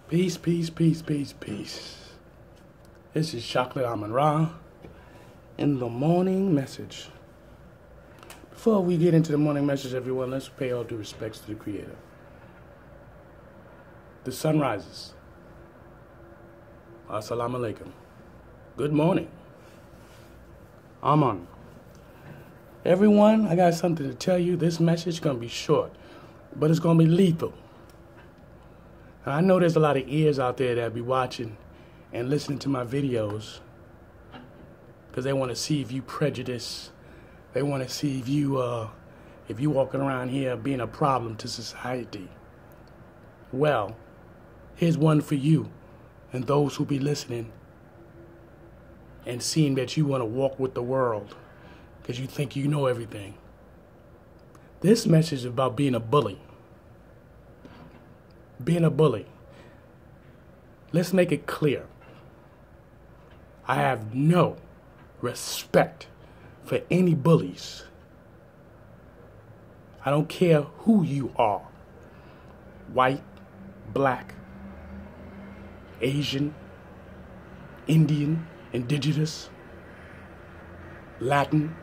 Peace, peace, peace, peace, peace. This is Chocolate AMUN-RA in the morning message. Before we get into the morning message, everyone, let's pay all due respects to the Creator. The sun rises. Assalamu alaikum. Good morning. Aman. Everyone, I got something to tell you. This message is going to be short, but it's going to be lethal. And I know there's a lot of ears out there that be watching and listening to my videos because they want to see if you prejudice. They want to see if you walking around here being a problem to society. Well, here's one for you and those who be listening and seeing that you want to walk with the world because you think you know everything. This message is about being a bully. Being a bully. Let's make it clear. I have no respect for any bullies. I don't care who you are. White, black, Asian, Indian, indigenous, Latin,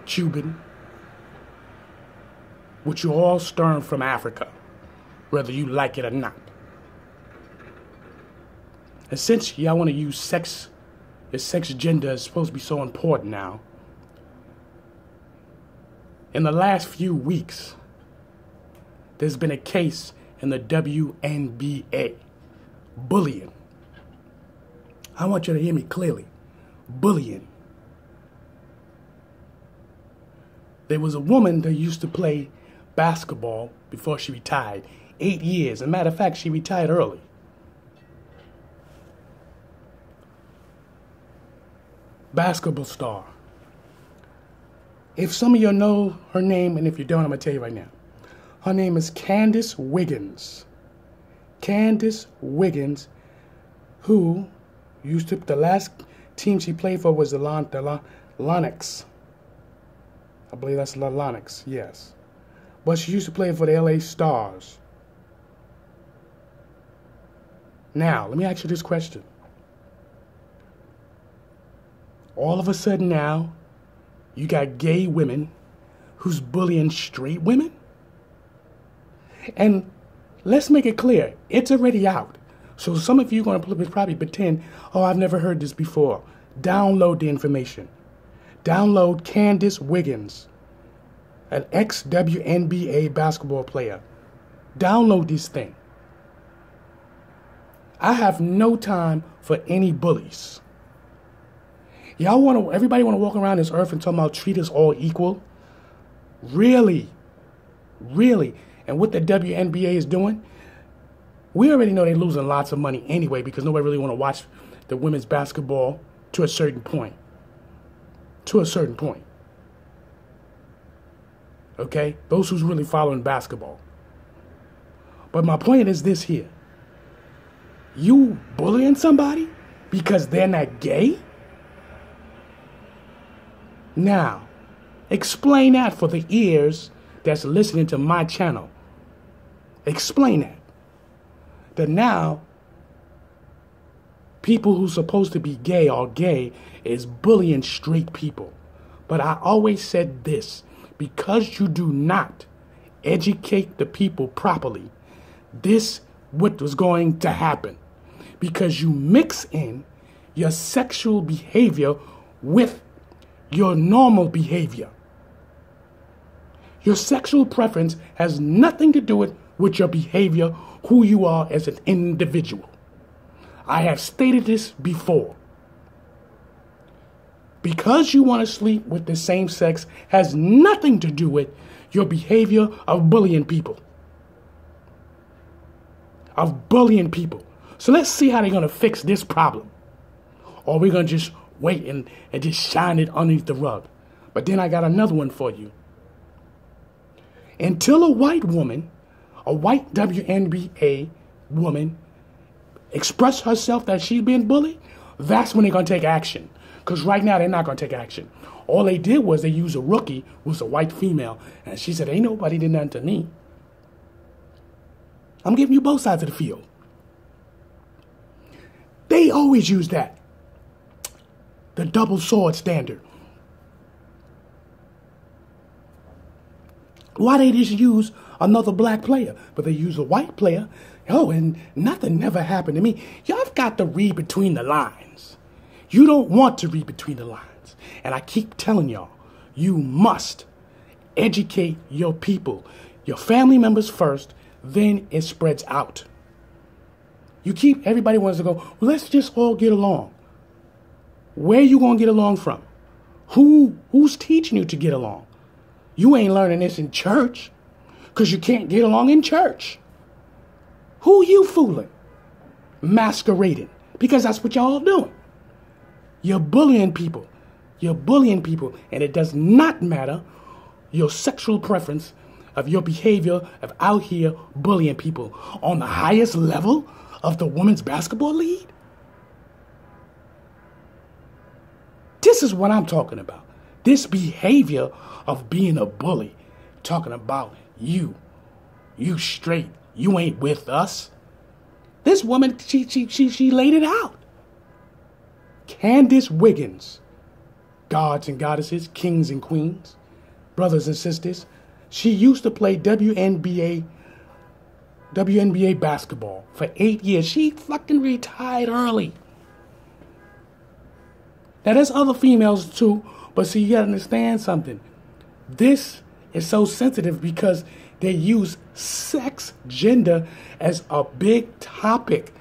Cuban, which you all stem from Africa, whether you like it or not. And since y'all want to use sex, the sex gender is supposed to be so important now, in the last few weeks, there's been a case in the WNBA, bullying. I want you to hear me clearly. Bullying. There was a woman that used to play basketball before she retired. 8 years. As a matter of fact, she retired early. Basketball star. If some of you know her name, and if you don't, I'm going to tell you right now. Her name is Candace Wiggins. Candace Wiggins, who used to, the last team she played for was the Lonics. I believe that's the Lonics, yes. But she used to play for the LA Stars. Now, let me ask you this question. All of a sudden now, you got gay women who's bullying straight women? And let's make it clear, it's already out. So some of you are going to probably pretend, oh, I've never heard this before. Download the information. Download Candace Wiggins, an ex-WNBA basketball player. Download this thing. I have no time for any bullies. Everybody want to walk around this earth and talk about treat us all equal? Really? Really? And what the WNBA is doing? We already know they're losing lots of money anyway because nobody really want to watch the women's basketball to a certain point. To a certain point. Okay? Those who's really following basketball. But my point is this here. You bullying somebody because they're not gay? Now, explain that for the ears that's listening to my channel. Explain that. That now, people who's supposed to be gay are gay is bullying straight people. But I always said this, because you do not educate the people properly, this what was going to happen. Because you mix in your sexual behavior with your normal behavior. Your sexual preference has nothing to do with your behavior, who you are as an individual. I have stated this before. Because you want to sleep with the same sex has nothing to do with your behavior of bullying people. Of bullying people. So let's see how they're going to fix this problem. Or we're going to just wait and just shine it underneath the rug. But then I got another one for you. Until a white woman, a white WNBA woman, express herself that she's being bullied, that's when they're going to take action. Because right now they're not going to take action. All they did was they used a rookie who was a white female. And she said, ain't nobody did nothing to me. I'm giving you both sides of the field. always use that. The double sword standard. Why they just use another black player, but they use a white player? Oh, and nothing never happened to me. Y'all got to read between the lines. You don't want to read between the lines. And I keep telling y'all, you must educate your people, your family members first, then it spreads out. Everybody wants to go, well, let's just all get along. Where you going to get along from? Who's teaching you to get along? You ain't learning this in church because you can't get along in church. Who you fooling? Masquerading. Because that's what y'all doing. You're bullying people. You're bullying people. And it does not matter your sexual preference of your behavior of out here bullying people on the highest level of the women's basketball league. This is what I'm talking about. This behavior of being a bully. Talking about you straight. You ain't with us. This woman, she laid it out. Candace Wiggins, gods and goddesses, kings and queens, brothers and sisters. She used to play WNBA basketball for 8 years. She fucking retired early. Now, there's other females too, but see, you gotta understand something. This is so sensitive because they use sex, gender as a big topic.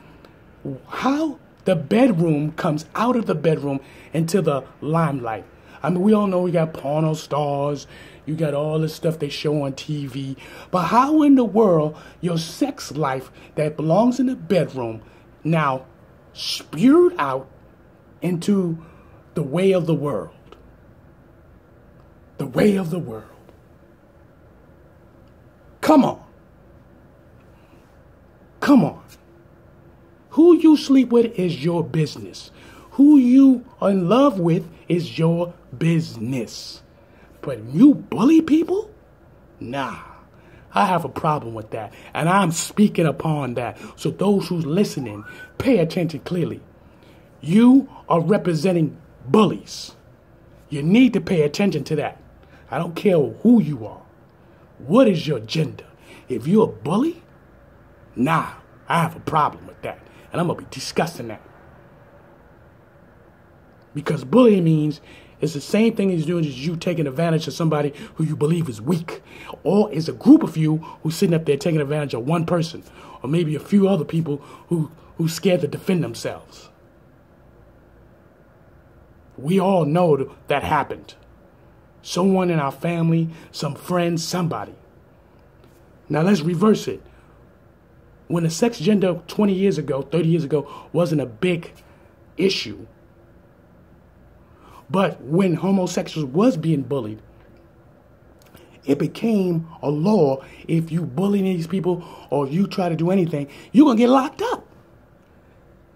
How the bedroom comes out of the bedroom into the limelight. I mean, we all know we got porno stars. You got all this stuff they show on TV. But how in the world your sex life that belongs in the bedroom now spewed out into the way of the world? The way of the world. Come on. Come on. Who you sleep with is your business. Who you are in love with is your business. But you bully people? Nah. I have a problem with that. And I'm speaking upon that. So those who's listening, pay attention clearly. You are representing bullies. You need to pay attention to that. I don't care who you are. What is your gender? If you're a bully, nah, I have a problem with that. And I'm going to be discussing that. Because bullying means it's the same thing as doing as you taking advantage of somebody who you believe is weak. Or it's a group of you who's sitting up there taking advantage of one person. Or maybe a few other people who's scared to defend themselves. We all know that happened. Someone in our family, some friend, somebody. Now let's reverse it. When the sex gender 20 years ago, 30 years ago, wasn't a big issue. But when homosexuals was being bullied, it became a law. If you bully these people or you try to do anything, you're going to get locked up.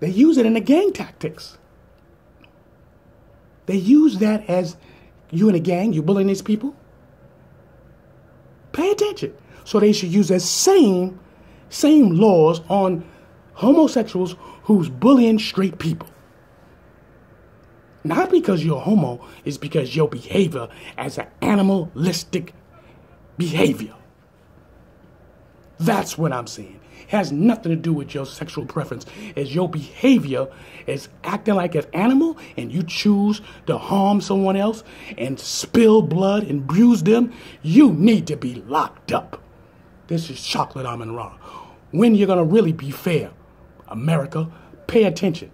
They use it in the gang tactics. They use that as you in a gang, you bullying these people. Pay attention. So they should use that same laws on homosexuals who's bullying straight people. Not because you're homo, it's because your behavior as an animalistic behavior. That's what I'm saying. It has nothing to do with your sexual preference. As your behavior is acting like an animal and you choose to harm someone else and spill blood and bruise them, you need to be locked up. This is Chocolate AMUN-RA. When you're going to really be fair, America, pay attention.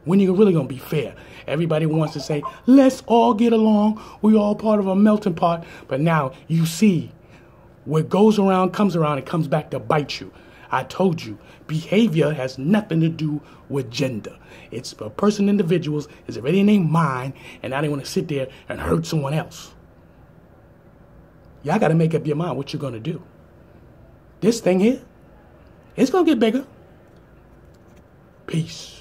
When you're really going to be fair. Everybody wants to say, let's all get along. We're all part of a melting pot. But now you see what goes around, comes around, and comes back to bite you. I told you, behavior has nothing to do with gender. It's a person, individuals, is already in their mind, and now they want to sit there and hurt someone else. Y'all got to make up your mind what you're going to do. This thing here, it's going to get bigger. Peace.